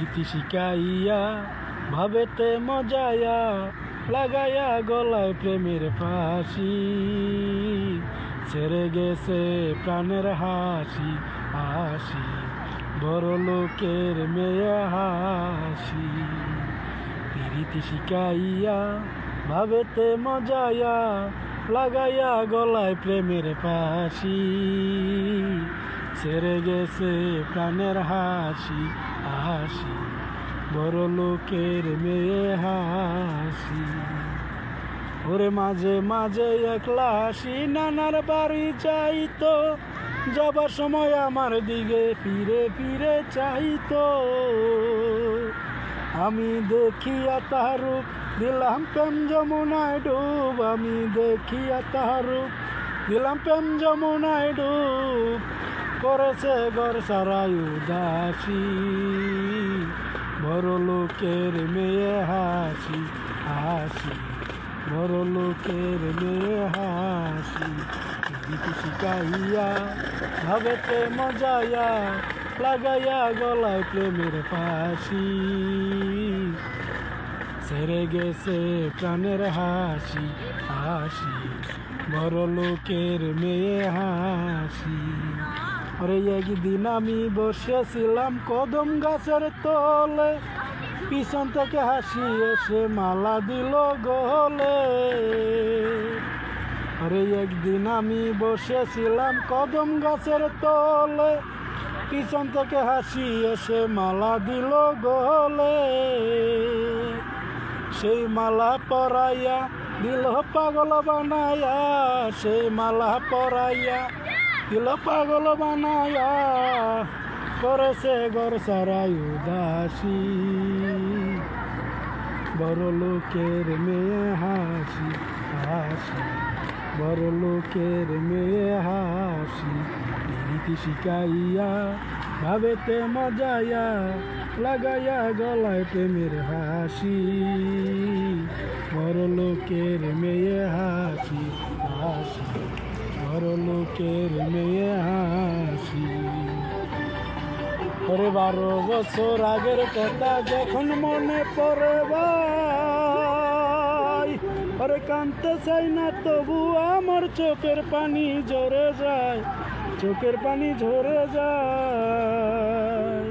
ইতি শিখাইয়া ভাবেতে মজায়া লাগাইয়া গলায় প্রেমের ফাঁসি ছেড়ে গেছে প্রাণের হাসি হাসি বড় লোকের মেয়ে হাসি প্রীতি শিখাইয়া ভাবেতে মজায়া লাগাইয়া গলায় প্রেমের ফাঁসি ছেড়ে গেছে প্রাণের হাসি হাসি বড় লোকের মেয়ে হাসি ওরে মাঝে মাঝে একলা আসি নানার বাড়ি চাইতো যাবার সময় আমার দিকে ফিরে ফিরে চাইতো আমি দেখিয়া তাহার রূপ দিলাম প্রেম যমুনায় ডুব আমি দেখিয়া তাহার রূপ দিলাম প্রেম যমুনায় ডুব করেছে ঘর সারাই উদাসী বড় লোকের মেয়ে হাসি হাসি বড় লোকের মেয়ে হাসি গীতি শিখাইয়া ভাবেতে মজায়া লাগাইয়া গলায় প্রেমের ফাঁসি ছেড়ে গেছে প্রাণের হাসি হাসি বড় লোকের মেয়ে হাসি আরে একদিন আমি বসেছিলাম কদম গাছের তলে পিছন থেকে হাসি এসে মালা দিল গলে আরে একদিন আমি বসেছিলাম কদম গাছের তলে পিছন থেকে হাসি এসে মালা দিল গলে সেই মালা পরাইয়া দিল পাগল বানায়া সেই মালা পরাইয়া দিল পাগল বানায়া করেছে ঘর সারাই উদাসী বড় লোকের মেয়ে হাসি হাসি বড় লোকের মেয়ে হাসি প্রীতি শিখাইয়া ভাবেতে মজায়া লাগাইয়া গলায় প্রেমের হাসি বড় লোকের মেয়ে হাসি হাসি বড় লোকের মেয়ে হাসি ওরে 12 বছর আগের কথা যখন মনে পড়ে ভাই ওরে কাঁদতে চাই না তবু আমার চোখের পানি ঝরে যায় চোখের পানি ঝরে যায়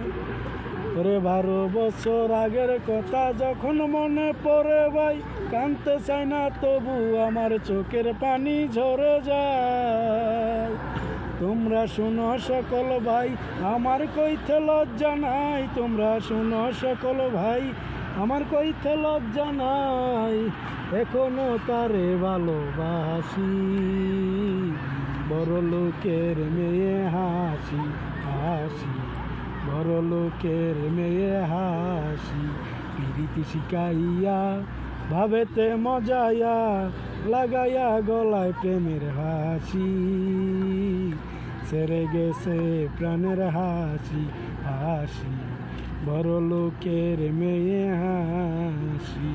ওরে 12 বছর আগের কথা যখন মনে পড়ে ভাই কাঁদতে চাই না তবু আমার চোখের পানি ঝরে যায় তোমরা শুনো সকল ভাই আমার কইতে লজ্জা নাই তোমরা শুনো সকল ভাই আমার কইতে লজ্জা নাই এখনো তারে ভালোবাসি বড় লোকের মেয়ে হাসি হাসি বড় লোকের মেয়ে হাসি প্রীতি শিখাইয়া ভাবেতে মজায়া লাগাইয়া গলায় প্রেমের হাসি ছেড়ে গেছে প্রাণের হাসি হাসি বড় লোকের মেয়ে হাসি।